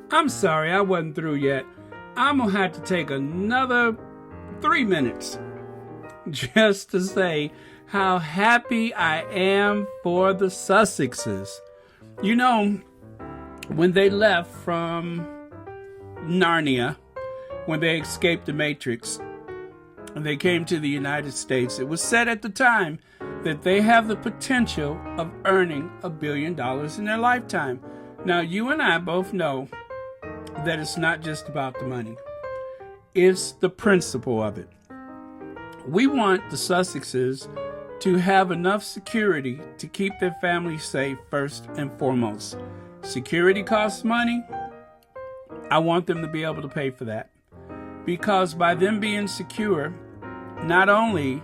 I'm sorry, I wasn't through yet. I'm going to have to take another 3 minutes just to say how happy I am for the Sussexes. You know, when they left from Narnia, when they escaped the Matrix, and they came to the United States, it was said at the time that they have the potential of earning $1 billion in their lifetime. Now, you and I both know that it's not just about the money. It's the principle of it. We want the Sussexes to have enough security to keep their family safe first and foremost. Security costs money. I want them to be able to pay for that. Because by them being secure, not only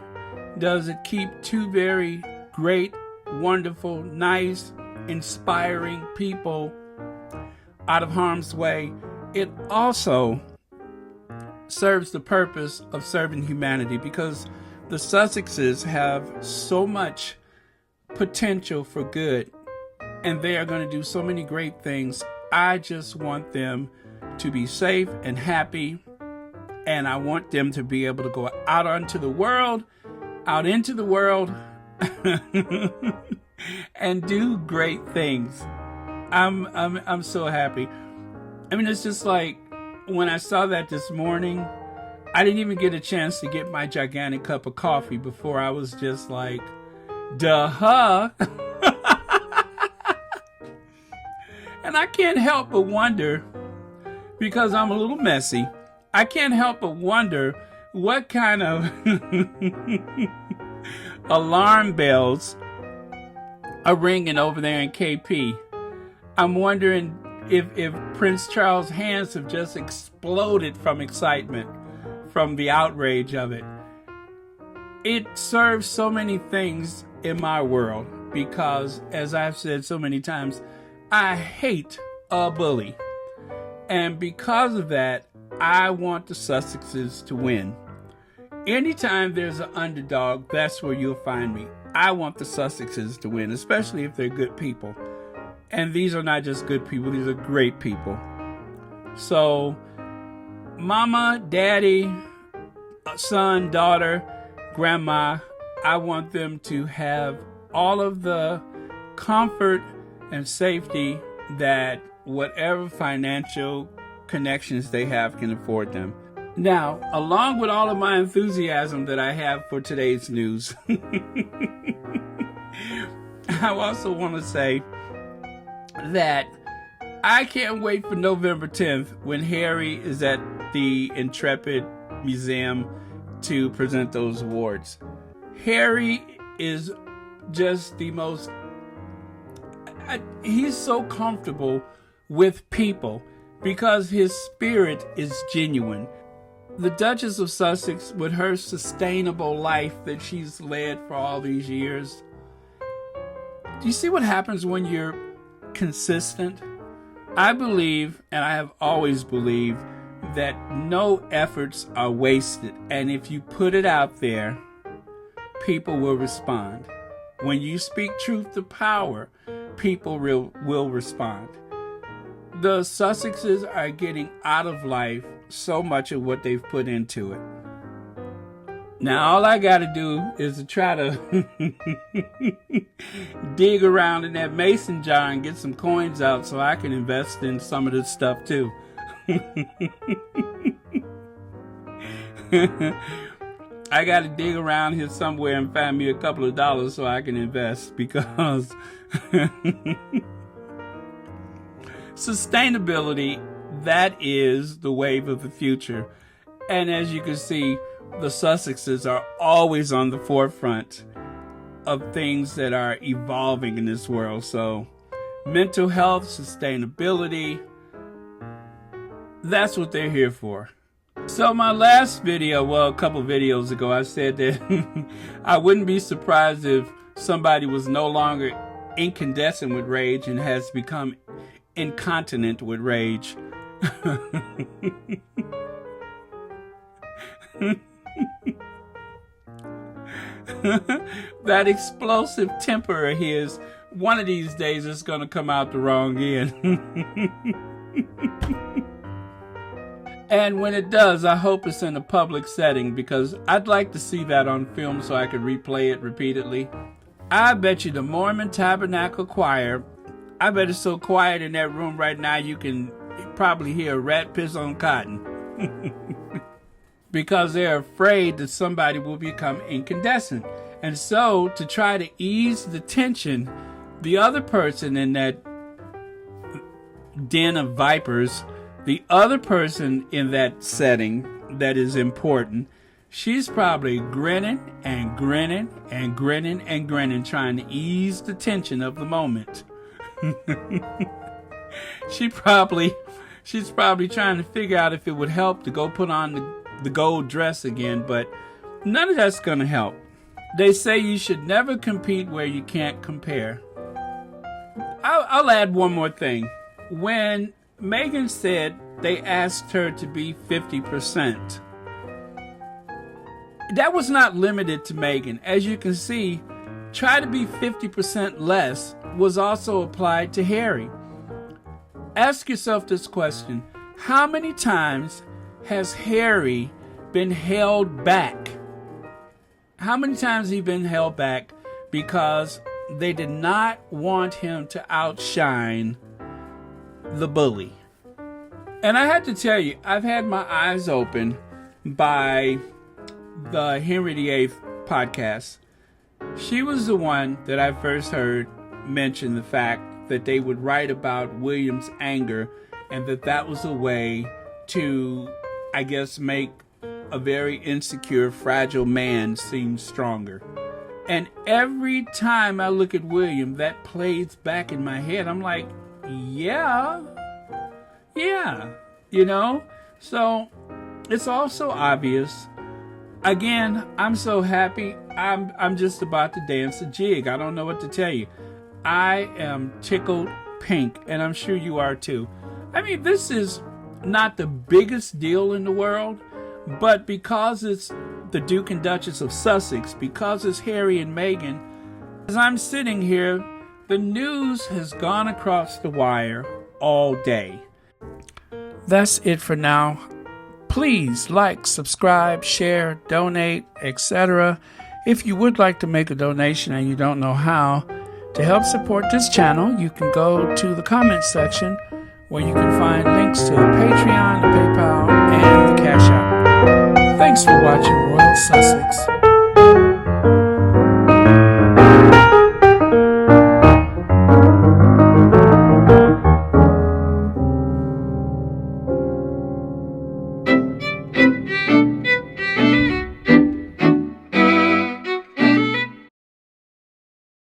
does it keep two very great, wonderful, nice, inspiring people out of harm's way, it also serves the purpose of serving humanity, because the Sussexes have so much potential for good and they are going to do so many great things. I just want them to be safe and happy, and I want them to be able to go out into the world and do great things. I'm so happy. I mean, it's just like when I saw that this morning, I didn't even get a chance to get my gigantic cup of coffee before I was just like, duh. And I can't help but wonder, because I'm a little messy, I can't help but wonder what kind of alarm bells are ringing over there in KP. I'm wondering if Prince Charles' hands have just exploded from excitement, from the outrage of it. It serves so many things in my world because, as I've said so many times, I hate a bully. And because of that, I want the Sussexes to win. Anytime there's an underdog, that's where you'll find me. I want the Sussexes to win, especially if they're good people. And these are not just good people, these are great people. So, mama, daddy, son, daughter, grandma, I want them to have all of the comfort and safety that whatever financial connections they have can afford them. Now, along with all of my enthusiasm that I have for today's news, I also want to say that I can't wait for November 10th when Harry is at the Intrepid Museum to present those awards. Harry is just the most... he's so comfortable with people because his spirit is genuine. The Duchess of Sussex, with her sustainable life that she's led for all these years, do you see what happens when you're consistent? I believe, and I have always believed, that no efforts are wasted. And if you put it out there, people will respond. When you speak truth to power, people will respond. The Sussexes are getting out of life so much of what they've put into it. Now, all I got to do is to try to dig around in that mason jar and get some coins out so I can invest in some of this stuff too. I got to dig around here somewhere and find me a couple of dollars so I can invest, because sustainability, that is the wave of the future. And as you can see, the Sussexes are always on the forefront of things that are evolving in this world. So mental health, sustainability, that's what they're here for. So my last video, well, a couple videos ago, I said that I wouldn't be surprised if somebody was no longer incandescent with rage and has become incontinent with rage. That explosive temper of his, one of these days it's going to come out the wrong end. And when it does, I hope it's in a public setting, because I'd like to see that on film so I could replay it repeatedly. I bet you the Mormon Tabernacle Choir, I bet it's so quiet in that room right now you can probably hear a rat piss on cotton. Because they're afraid that somebody will become incandescent. And so, to try to ease the tension, the other person in that den of vipers, the other person in that setting that is important, she's probably grinning and grinning and grinning and grinning, trying to ease the tension of the moment. She's probably trying to figure out if it would help to go put on the gold dress again, but none of that's going to help. They say you should never compete where you can't compare. I'll add one more thing. When Meghan said they asked her to be 50%, that was not limited to Meghan. As you can see, try to be 50% less was also applied to Harry. Ask yourself this question. How many times has Harry been held back? How many times has he been held back because they did not want him to outshine the bully? And I have to tell you, I've had my eyes open by the Henry VIII podcast. She was the one that I first heard mention the fact that they would write about William's anger, and that was a way to, I guess, make a very insecure, fragile man seem stronger. And every time I look at William, that plays back in my head. I'm like, yeah, you know? So it's also obvious. Again, I'm so happy. I'm just about to dance a jig. I don't know what to tell you. I am tickled pink, and I'm sure you are too. I mean, this is not the biggest deal in the world, but because it's the Duke and Duchess of Sussex, because it's Harry and Meghan, as I'm sitting here, the news has gone across the wire all day. That's it for now. Please like, subscribe, share, donate, etc. If you would like to make a donation and you don't know how, to help support this channel, you can go to the comments section where you can find links to the Patreon, the PayPal, and the Cash App. Thanks for watching Royal Sussex.